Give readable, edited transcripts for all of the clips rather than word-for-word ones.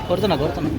కొడుతున్నా కొడుతున్నా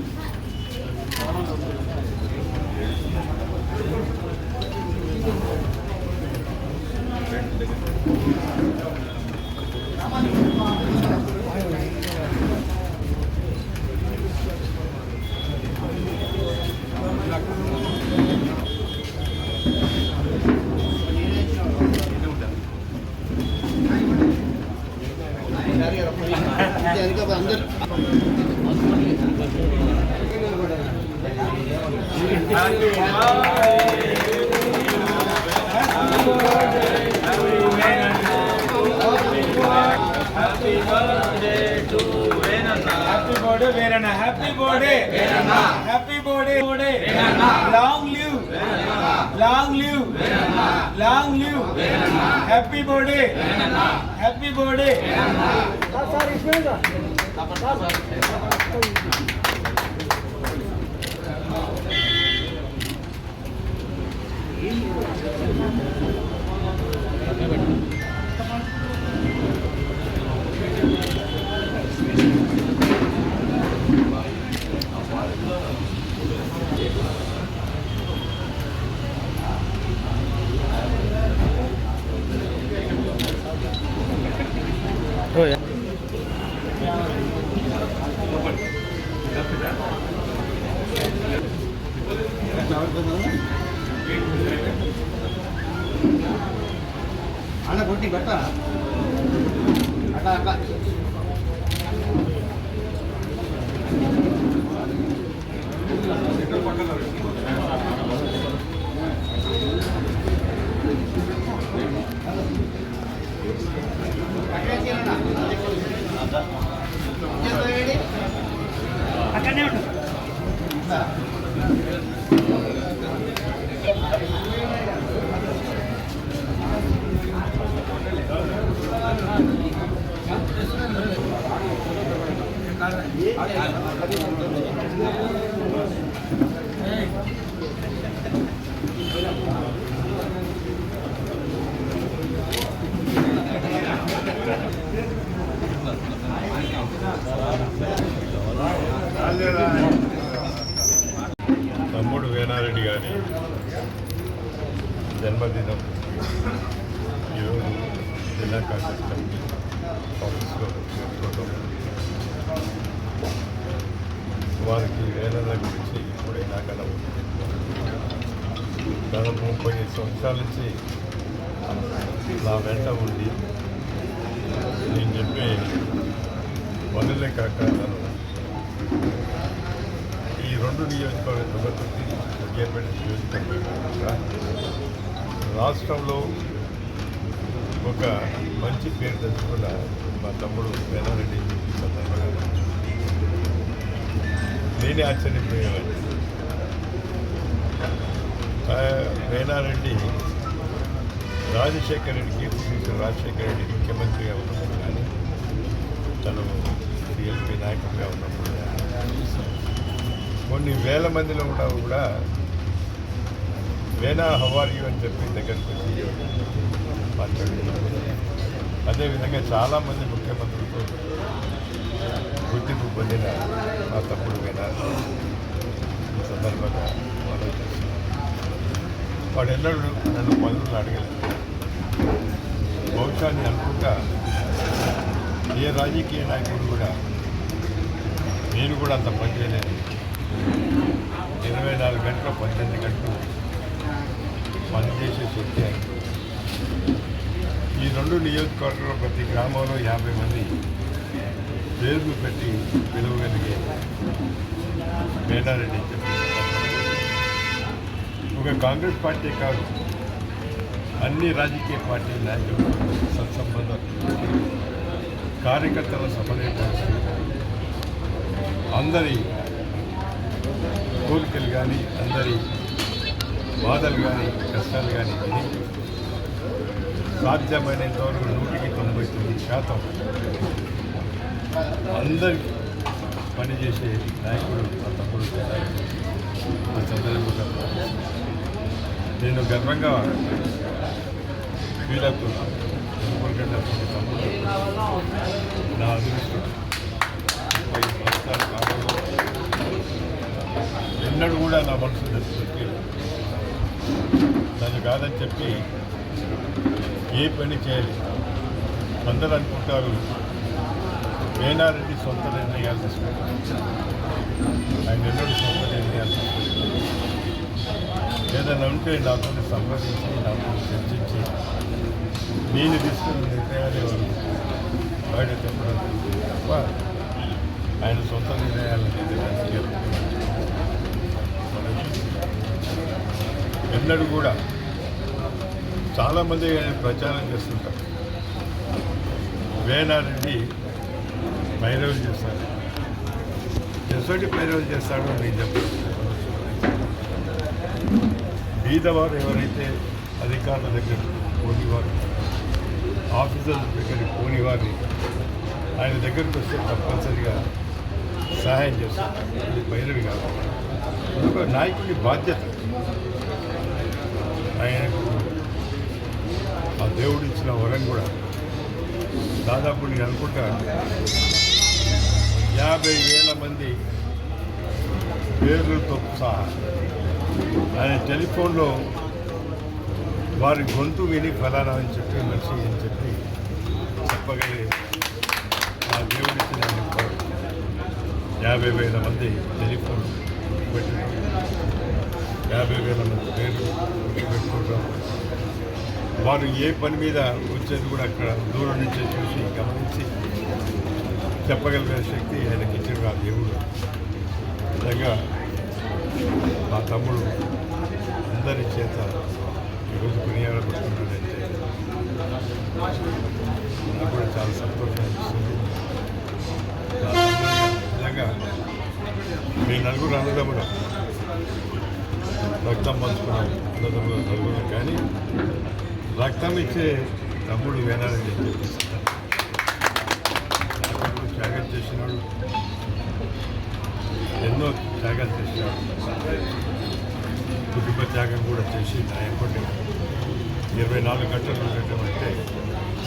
Happy birthday, happy birthday, long live, long live, long live, happy birthday, happy birthday. Oh ya. Ana kotti betta. Aka. అక్కడనే ఉండు. తమ్ముడు వేనారెడ్డి గారి జన్మదినం ఈరోజు జిల్లా కాంగ్రెస్ కమిటీ ఆఫీస్లో చేసుకోవడం, వారికి వేలల గురించి ఇప్పుడే నాకన్నా దాదాపు 30 సంవత్సరాల నుంచి నా వెంట ఉండి నేను చెప్పే పనులే కాక నన్ను ఈ 2 నియోజకవర్గ జగ్గేపేట నియోజకవర్గంగా రాష్ట్రంలో ఒక మంచి పేరు తెచ్చుకున్న మా తమ్ముడు వేనారెడ్డి సందర్భంగా నేనే ఆశ్చర్యపోయేవాడిని. వేనారెడ్డి రాజశేఖర రెడ్డికి రాజశేఖర రెడ్డి ముఖ్యమంత్రిగా ఉన్నప్పుడు కానీ తను సిఎల్పి నాయకుడిగా ఉన్నప్పుడు కొన్ని వేల మందిలో కూడా వేనా హవారియు అని చెప్పి దగ్గరికి వచ్చి మాట్లాడుతున్నారు. అదేవిధంగా చాలామంది ముఖ్యమంత్రులతో గుర్తింపు పొందిన మా తమ్ముడు వేనా ఈ సందర్భంగా ఆలోచిస్తున్నాను. వాడు ఎన్నడూ నన్ను పనులు అడగలేదు. బహుశా నేను అనుకుంటా ఏ రాజకీయ నాయకుడు కూడా నేను కూడా అంత పని చేయలేదు. 24 గంటలు 18 గంటలు పనిచేసే శక్తి ఆయన. ఈ 2 నియోజకవర్గంలో ప్రతి గ్రామంలో 50 మంది పేర్లు పెట్టి పిలువగలిగే మేడారెడ్డి చెప్పి ఒక కాంగ్రెస్ పార్టీ కాదు, అన్ని రాజకీయ పార్టీ నాయకులు సత్సంబంధాలు కార్యకర్తల సమన్వయపరుస్తూ అందరి కోరికలు కానీ అందరి బాధలు కానీ కష్టాలు కానీ విని సాధ్యమైనంత వరకు 99% అందరికీ పనిచేసే నాయకుడు మా తమ్ముడు. ఆ సందర్భంగా నేను గర్వంగా ఫీల్ అవుతున్నాను. ఎందుకంటే తమ్ముడు నా అదృష్టం. 30 సంవత్సరాల కాలంలో ఎన్నడూ కూడా నా మనసు దొరికి నన్ను కాదని చెప్పి ఏ పని చేయాలి. అందరూ అనుకుంటారు మేడారెడ్డి సొంత నిర్ణయాలు తీసుకుంటారు. ఆయన ఎన్నడూ సొంత నిర్ణయాలు తీసుకుంటారు. ఏదైనా ఉంటే నాతో సంప్రదించి నాతో చర్చించి నేను తీసుకున్న నిర్ణయాలు వాళ్ళు బయట చెప్పడం తప్ప ఆయన సొంత నిర్ణయాలు ఎన్నడూ కూడా చాలామంది ఆయన ప్రచారం చేస్తుంటారు. వేణారెడ్డి పైరవులు చేస్తారు, ఎసోటి పైరవులు చేస్తాడో నేను చెప్పాను. బీదవారు ఎవరైతే అధికారుల దగ్గర పోనివారు, ఆఫీసర్ల దగ్గరికి పోనివారిని ఆయన దగ్గరికి వస్తే తప్పనిసరిగా సహాయం చేస్తారు. ఇది పైరవి కాదు, ఒక నాయకుడి బాధ్యత. ఆయనకు ఆ దేవుడు ఇచ్చిన వరం కూడా దాదాపు నేను అనుకుంటా 50,000 మంది పేర్లతో సహా ఆయన టెలిఫోన్లో వారి గొంతు విని ఫలానా అని చెప్పి మనిషి అని చెప్పి చెప్పగలిగే ఆ దేవుడిచ్చిన 50,000 మంది టెలిఫోన్ పెట్టిన 50,000 మంది పేర్లు పెట్టుకుంటాం. వారు ఏ పని మీద వచ్చేది కూడా అక్కడ దూరం నుంచి చూసి గమనించి చెప్పగలిగే శక్తి ఆయనకి ఇచ్చిన ఆ దేవుడు. నిజంగా మా తమ్ముడు అందరి చేత ఈరోజు కొనియాడబడుతున్నాడంటే నాకు కూడా చాలా సంతోషం అనిపిస్తుంది. నిజంగా మీ నలుగురు అన్నదమ్ములు రక్తం పంచుకున్నాం, అన్నదమ్ములు నలుగురు, కానీ రక్తం ఇచ్చే తమ్ముడు వేణారెడ్డి అని చెప్పేసి నాకు త్యాగం చేసినాడు, ఎన్నో త్యాగాలు చేసినాడు. కుటుంబ త్యాగం కూడా చేసి నా ఎప్పటి 24 గంటలు ఉండటం అంటే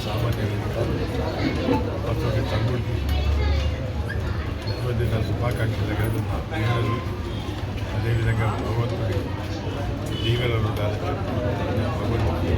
సామాన్యమైన కాదు. అటువంటి తమ్ముడికి జన్మదిన శుభాకాంక్షలు కాదు, నా ప్రియులు అదేవిధంగా భగవంతుడి దీవెనలు ఉండాలని భగవంతుడి